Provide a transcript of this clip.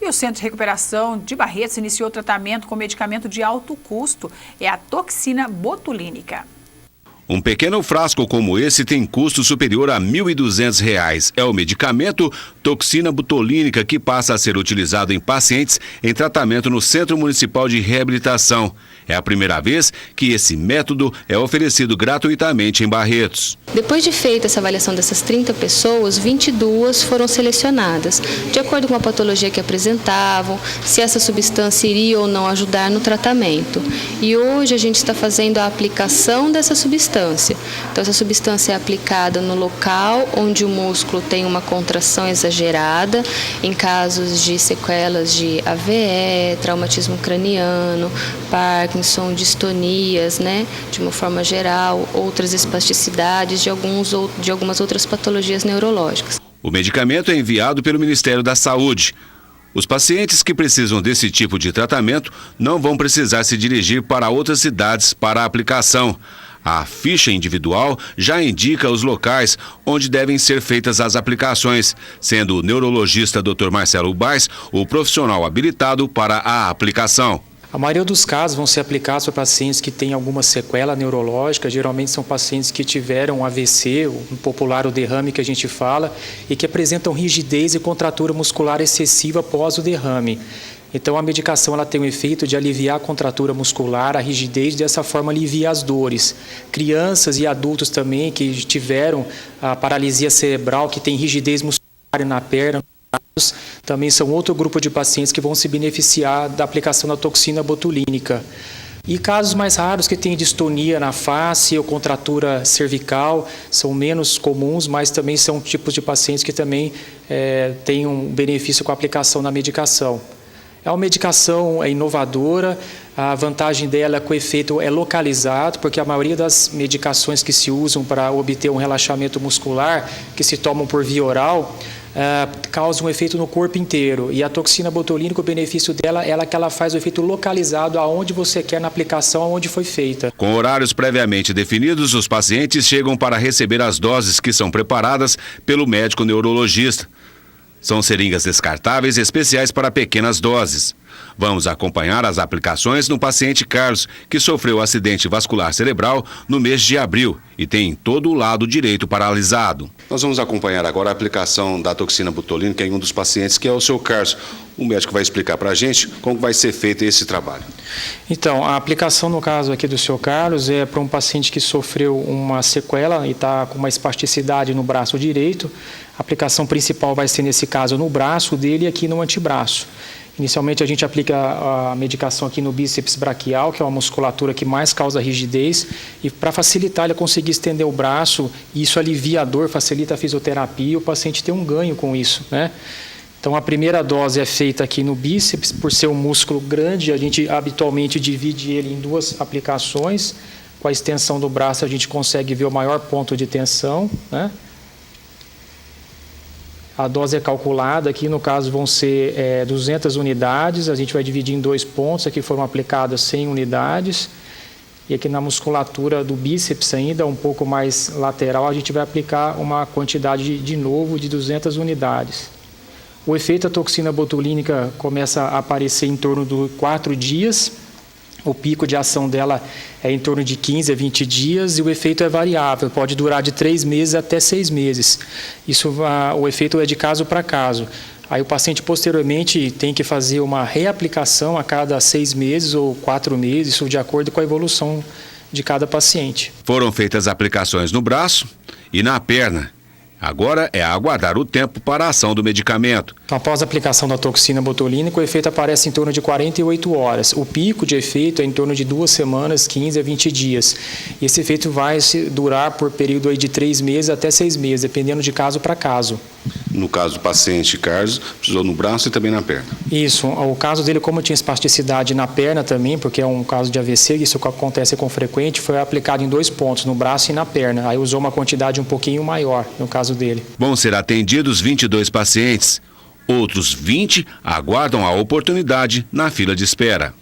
E o Centro de Recuperação de Barretos iniciou tratamento com medicamento de alto custo, é a toxina botulínica. Um pequeno frasco como esse tem custo superior a R$ 1.200. É o medicamento toxina botulínica que passa a ser utilizado em pacientes em tratamento no Centro Municipal de Reabilitação. É a primeira vez que esse método é oferecido gratuitamente em Barretos. Depois de feita essa avaliação dessas 30 pessoas, 22 foram selecionadas, de acordo com a patologia que apresentavam, se essa substância iria ou não ajudar no tratamento. E hoje a gente está fazendo a aplicação dessa substância. Então, essa substância é aplicada no local onde o músculo tem uma contração exagerada, em casos de sequelas de AVE, traumatismo craniano, Parkinson, distonias, de uma forma geral, outras espasticidades de algumas outras patologias neurológicas. O medicamento é enviado pelo Ministério da Saúde. Os pacientes que precisam desse tipo de tratamento não vão precisar se dirigir para outras cidades para a aplicação. A ficha individual já indica os locais onde devem ser feitas as aplicações, sendo o neurologista Dr. Marcelo Baes o profissional habilitado para a aplicação. A maioria dos casos vão ser aplicados para pacientes que têm alguma sequela neurológica, geralmente são pacientes que tiveram AVC, o popular o derrame que a gente fala, e que apresentam rigidez e contratura muscular excessiva após o derrame. Então a medicação ela tem o efeito de aliviar a contratura muscular, a rigidez, dessa forma alivia as dores. Crianças e adultos também que tiveram a paralisia cerebral, que tem rigidez muscular na perna, também são outro grupo de pacientes que vão se beneficiar da aplicação da toxina botulínica. E casos mais raros que têm distonia na face ou contratura cervical são menos comuns, mas também são tipos de pacientes que também têm um benefício com a aplicação da medicação. É uma medicação inovadora, a vantagem dela é que o efeito é localizado, porque a maioria das medicações que se usam para obter um relaxamento muscular, que se tomam por via oral, causa um efeito no corpo inteiro. E a toxina botulínica, o benefício dela é que ela faz o efeito localizado aonde você quer na aplicação, aonde foi feita. Com horários previamente definidos, os pacientes chegam para receber as doses que são preparadas pelo médico neurologista. São seringas descartáveis especiais para pequenas doses. Vamos acompanhar as aplicações no paciente Carlos, que sofreu acidente vascular cerebral no mês de abril e tem todo o lado direito paralisado. Nós vamos acompanhar agora a aplicação da toxina botulínica em um dos pacientes, que é o seu Carlos. O médico vai explicar para a gente como vai ser feito esse trabalho. Então, a aplicação no caso aqui do seu Carlos é para um paciente que sofreu uma sequela e está com uma espasticidade no braço direito. A aplicação principal vai ser, nesse caso, no braço dele e aqui no antebraço. Inicialmente, a gente aplica a medicação aqui no bíceps braquial, que é uma musculatura que mais causa rigidez, e para facilitar ele conseguir estender o braço, isso alivia a dor, facilita a fisioterapia e o paciente tem um ganho com isso, Então, a primeira dose é feita aqui no bíceps, por ser um músculo grande, a gente habitualmente divide ele em 2 aplicações. Com a extensão do braço, a gente consegue ver o maior ponto de tensão, A dose é calculada, aqui no caso vão ser 200 unidades, a gente vai dividir em 2 pontos, aqui foram aplicadas 100 unidades. E aqui na musculatura do bíceps ainda, um pouco mais lateral, a gente vai aplicar uma quantidade de novo de 200 unidades. O efeito da toxina botulínica começa a aparecer em torno de 4 dias. O pico de ação dela é em torno de 15 a 20 dias e o efeito é variável, pode durar de 3 meses até 6 meses. O efeito é de caso para caso. Aí o paciente posteriormente tem que fazer uma reaplicação a cada 6 meses ou 4 meses, isso de acordo com a evolução de cada paciente. Foram feitas aplicações no braço e na perna. Agora é aguardar o tempo para a ação do medicamento. Após a aplicação da toxina botulínica, o efeito aparece em torno de 48 horas. O pico de efeito é em torno de 2 semanas, 15 a 20 dias. E esse efeito vai durar por período aí de 3 meses até 6 meses, dependendo de caso para caso. No caso do paciente Carlos, precisou no braço e também na perna. Isso. O caso dele, como tinha espasticidade na perna também, porque é um caso de AVC, isso acontece com frequente, foi aplicado em 2 pontos, no braço e na perna. Aí usou uma quantidade um pouquinho maior, no caso dele. Vão ser atendidos 22 pacientes. Outros 20 aguardam a oportunidade na fila de espera.